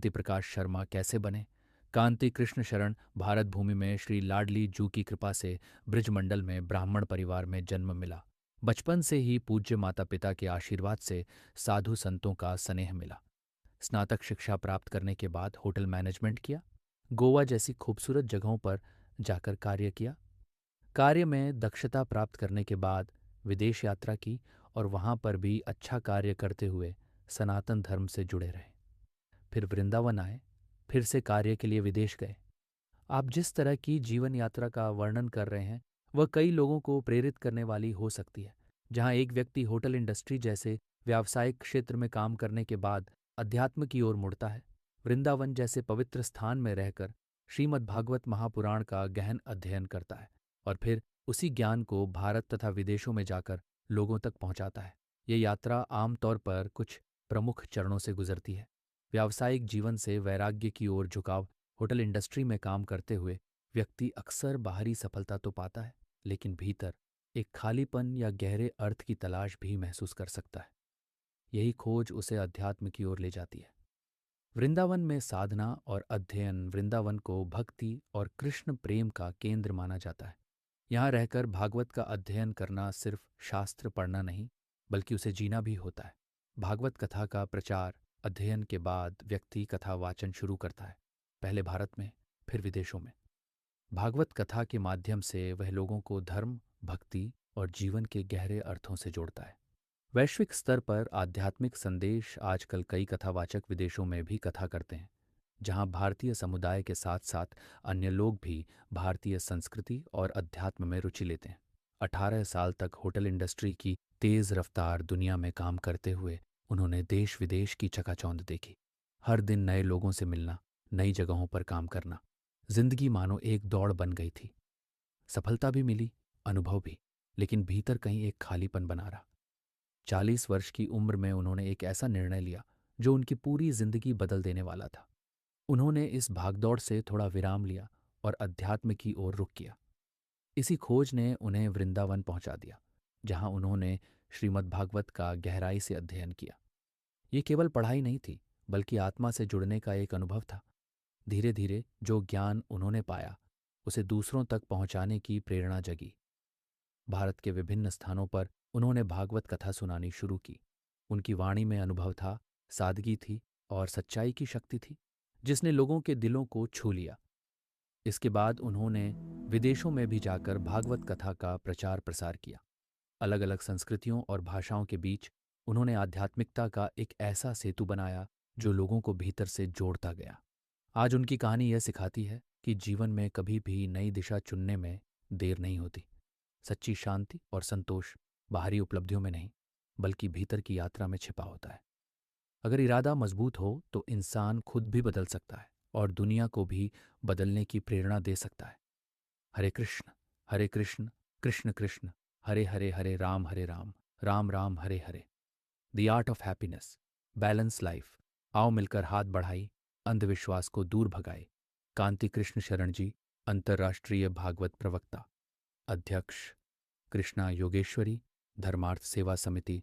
कांति प्रकाश शर्मा कैसे बने? कांति कृष्ण शरण भारत भूमि में श्री लाडली जू की कृपा से ब्रजमंडल में ब्राह्मण परिवार में जन्म मिला। बचपन से ही पूज्य माता पिता के आशीर्वाद से साधु संतों का स्नेह मिला। स्नातक शिक्षा प्राप्त करने के बाद होटल मैनेजमेंट किया। गोवा जैसी खूबसूरत जगहों पर जाकर कार्य किया। कार्य में दक्षता प्राप्त करने के बाद विदेश यात्रा की और वहां पर भी अच्छा कार्य करते हुए सनातन धर्म से जुड़े रहे। फिर वृंदावन आए, फिर से कार्य के लिए विदेश गए। आप जिस तरह की जीवन यात्रा का वर्णन कर रहे हैं वह कई लोगों को प्रेरित करने वाली हो सकती है। जहां एक व्यक्ति होटल इंडस्ट्री जैसे व्यावसायिक क्षेत्र में काम करने के बाद अध्यात्म की ओर मुड़ता है, वृंदावन जैसे पवित्र स्थान में रहकर श्रीमद् भागवत महापुराण का गहन अध्ययन करता है और फिर उसी ज्ञान को भारत तथा विदेशों में जाकर लोगों तक पहुंचाता है। ये यात्रा आमतौर पर कुछ प्रमुख चरणों से गुजरती है। व्यावसायिक जीवन से वैराग्य की ओर झुकाव। होटल इंडस्ट्री में काम करते हुए व्यक्ति अक्सर बाहरी सफलता तो पाता है, लेकिन भीतर एक खालीपन या गहरे अर्थ की तलाश भी महसूस कर सकता है। यही खोज उसे अध्यात्म की ओर ले जाती है। वृंदावन में साधना और अध्ययन। वृंदावन को भक्ति और कृष्ण प्रेम का केंद्र माना जाता है। यहाँ रहकर भागवत का अध्ययन करना सिर्फ शास्त्र पढ़ना नहीं, बल्कि उसे जीना भी होता है। भागवत कथा का प्रचार अध्ययन के बाद व्यक्ति कथा वाचन शुरू करता है, पहले भारत में, फिर विदेशों में। भागवत कथा के माध्यम से वह लोगों को धर्म, भक्ति और जीवन के गहरे अर्थों से जोड़ता है। वैश्विक स्तर पर आध्यात्मिक संदेश। आजकल कई कथावाचक विदेशों में भी कथा करते हैं, जहां भारतीय समुदाय के साथ साथ अन्य लोग भी भारतीय संस्कृति और अध्यात्म में रुचि लेते हैं। 18 साल तक होटल इंडस्ट्री की तेज रफ्तार दुनिया में काम करते हुए उन्होंने देश विदेश की चकाचौंध देखी। हर दिन नए लोगों से मिलना, नई जगहों पर काम करना। जिंदगी मानो एक दौड़ बन गई थी। सफलता भी मिली, अनुभव भी, लेकिन भीतर कहीं एक खालीपन बना रहा। 40 वर्ष की उम्र में उन्होंने एक ऐसा निर्णय लिया जो उनकी पूरी जिंदगी बदल देने वाला था। उन्होंने इस भागदौड़ से थोड़ा विराम लिया और अध्यात्म की ओर रुख किया। इसी खोज ने उन्हें वृंदावन पहुंचा दिया, जहां उन्होंने श्रीमद्भागवत का गहराई से अध्ययन किया। ये केवल पढ़ाई नहीं थी, बल्कि आत्मा से जुड़ने का एक अनुभव था। धीरे धीरे जो ज्ञान उन्होंने पाया उसे दूसरों तक पहुंचाने की प्रेरणा जगी। भारत के विभिन्न स्थानों पर उन्होंने भागवत कथा सुनानी शुरू की। उनकी वाणी में अनुभव था, सादगी थी और सच्चाई की शक्ति थी, जिसने लोगों के दिलों को छू लिया। इसके बाद उन्होंने विदेशों में भी जाकर भागवत कथा का प्रचार प्रसार किया। अलग अलग संस्कृतियों और भाषाओं के बीच उन्होंने आध्यात्मिकता का एक ऐसा सेतु बनाया जो लोगों को भीतर से जोड़ता गया। आज उनकी कहानी यह सिखाती है कि जीवन में कभी भी नई दिशा चुनने में देर नहीं होती। सच्ची शांति और संतोष बाहरी उपलब्धियों में नहीं, बल्कि भीतर की यात्रा में छिपा होता है। अगर इरादा मजबूत हो तो इंसान खुद भी बदल सकता है और दुनिया को भी बदलने की प्रेरणा दे सकता है। Hare Krishna Krishna Krishna Hare Hare, Hare Ram Ram Ram Hare Hare. The art of happiness, balance life. आओ मिलकर हाथ बढ़ाई, अंधविश्वास को दूर भगाए। कांति कृष्ण शरण जी, अंतर्राष्ट्रीय भागवत प्रवक्ता, अध्यक्ष, कृष्णा योगेश्वरी धर्मार्थ सेवा समिति।